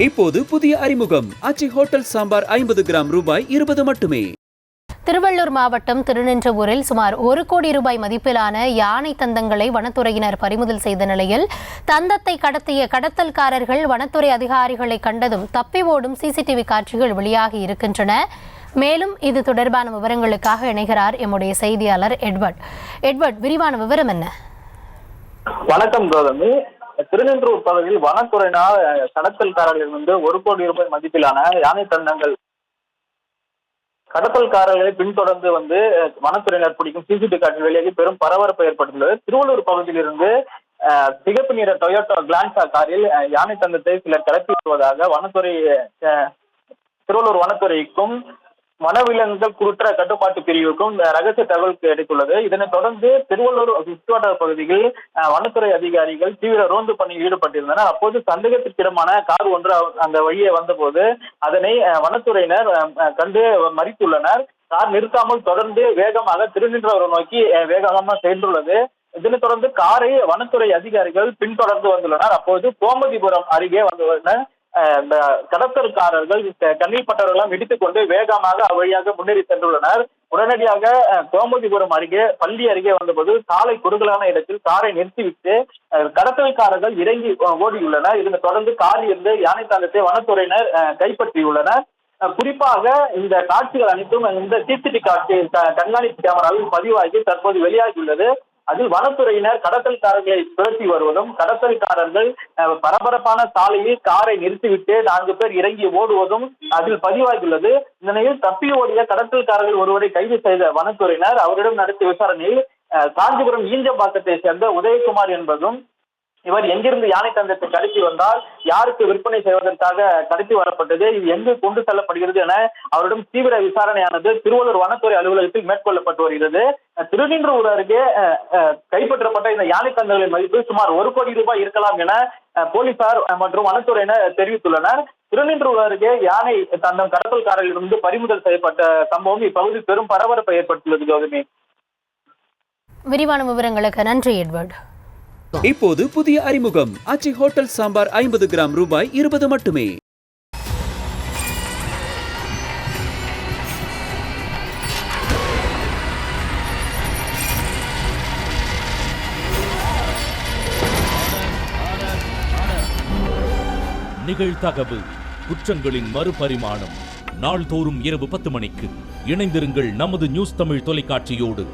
இப்போது புதிய அறிமுகம் ஆச்சி ஹோட்டல் சாம்பார் 50 கிராம் ரூபாய் 20 மட்டுமே. திருவள்ளூர் மாவட்டம் திருநின்றவூரில் சுமார் 1 கோடி ரூபாய் மதிப்பிலான யானை தந்தங்களை வனத்துறையினர் பறிமுதல் செய்த நிலையில் தந்தத்தை கடத்திய கடத்தல்காரர்கள் வனத்துறை அதிகாரிகளை கண்டதும் தப்பி ஓடும் சிசிடிவி காட்சிகள் வெளியாகி இருக்கின்றன. மேலும் இது தொடர்பான விவரங்களுக்காக இணைகிறார் எம்முடைய செய்தியாளர் எட்வர்ட். விரிவான விவரம் என்ன? வணக்கம் கௌதமி. திருநின்றவூர் பகுதியில் வனத்துறையினால் கடத்தல்காரர்களிலிருந்து 1 கோடி ரூபாய் மதிப்பிலான யானை தந்தங்கள் கடத்தல்காரர்களை பின்தொடர்ந்து வனத்துறையினர் பிடிக்கும் சிசிடிவி காட்சி வெளியாகி பெரும் பரபரப்பு ஏற்பட்டுள்ளது. திருவள்ளூர் பகுதியிலிருந்து சிகப்பு நிற டொயோட்டா கிளான்சா காரில் யானை தந்தத்தை சிலர் கடத்தி வருவதாக திருவள்ளூர் வனத்துறைக்கும் வனவிலங்குகள் குற்ற கட்டுப்பாட்டு பிரிவுக்கும் ரகசிய தகவல் கிடைத்துள்ளது. இதனைத் தொடர்ந்து திருவள்ளூர் சுற்றுவட்டார பகுதியில் வனத்துறை அதிகாரிகள் தீவிர ரோந்து பணியில் ஈடுபட்டிருந்தனர். அப்போது சந்தேகத்திற்கிடமான கார் ஒன்று அந்த வழியே வந்தபோது அதனை வனத்துறையினர் கண்டு மறித்துள்ளனர். கார் நிறுத்தாமல் தொடர்ந்து வேகமாக திருநின்றவூர் நோக்கி வேகமாக சென்றுள்ளது. இதனைத் தொடர்ந்து காரை வனத்துறை அதிகாரிகள் பின்தொடர்ந்து வந்துள்ளனர். அப்போது கோமதிபுரம் அருகே வந்துள்ளனர். கடத்தல்காரர்கள் கண்ணில் பட்டவர்களெல்லாம் இடித்துக் கொண்டு வேகமாக அவ்வழியாக முன்னேறி சென்றுள்ளனர். உடனடியாக கோமதிபுரம் அருகே பள்ளி அருகே வந்தபோது சாலை குறுகலான இடத்தில் காரை நிறுத்திவிட்டு கடத்தல்காரர்கள் இறங்கி ஓடியுள்ளனர். இதனைத் தொடர்ந்து காரில் இருந்து யானை தந்தத்தை வனத்துறையினர் கைப்பற்றியுள்ளனர். குறிப்பாக இந்த காட்சிகள் அனைத்தும் இந்த சிசிடிவி காட்சி கண்காணிப்பு கேமராவில் பதிவாகி தற்போது வெளியாகியுள்ளது. அதில் வனத்துறையினர் கடத்தல்காரர்களை துரத்தி வருவதும் கடத்தல்காரர்கள் பரபரப்பான சாலையில் காரை நிறுத்திவிட்டு 4 பேர் இறங்கி ஓடுவதும் அதில் பதிவாகியுள்ளது. இந்த நிலையில் தப்பி ஓடிய கடத்தல்காரர்கள் ஒருவரை கைது செய்த வனத்துறையினர் அவரிடம் நடத்திய விசாரணையில் காஞ்சிபுரம் ஈஞ்சம்பாக்கத்தை சேர்ந்த உதயகுமார் என்பதும் இவர் எங்கிருந்து யானை தந்தத்தை கடத்தி வந்தால் யாருக்கு விற்பனை செய்வதற்காக கடத்தி வரப்பட்டது, இது எங்கு கொண்டு செல்லப்படுகிறது என அவரிடம் தீவிர விசாரணையானது திருவள்ளூர் வனத்துறை அலுவலகத்தில் மேற்கொள்ளப்பட்டு வருகிறது. திருநின்றவூர் அருகே கைப்பற்றப்பட்ட இந்த யானை தந்தங்களின் மதிப்பு சுமார் 1 கோடி ரூபாய் இருக்கலாம் என போலீசார் மற்றும் வனத்துறையினர் தெரிவித்துள்ளனர். திருநின்றவூர் அருகே யானை தந்தம் கடத்தல்காரர்களிடமிருந்து பறிமுதல் செய்யப்பட்ட சம்பவம் இப்பகுதி பெரும் பரபரப்பை ஏற்படுத்தியுள்ளது. கௌதமி, விரிவான விவரங்களுக்கு நன்றி எட்வர்ட். இப்போது புதிய அறிமுகம் ஆச்சி ஹோட்டல் சாம்பார் 50 கிராம் ரூபாய் 20 மட்டுமே. நிகழ்தகவு குற்றங்களின் மறுபரிமாணம் நாள்தோறும் இரவு 10 மணிக்கு இணைந்திருங்கள் நமது நியூஸ் தமிழ் தொலைக்காட்சியோடு.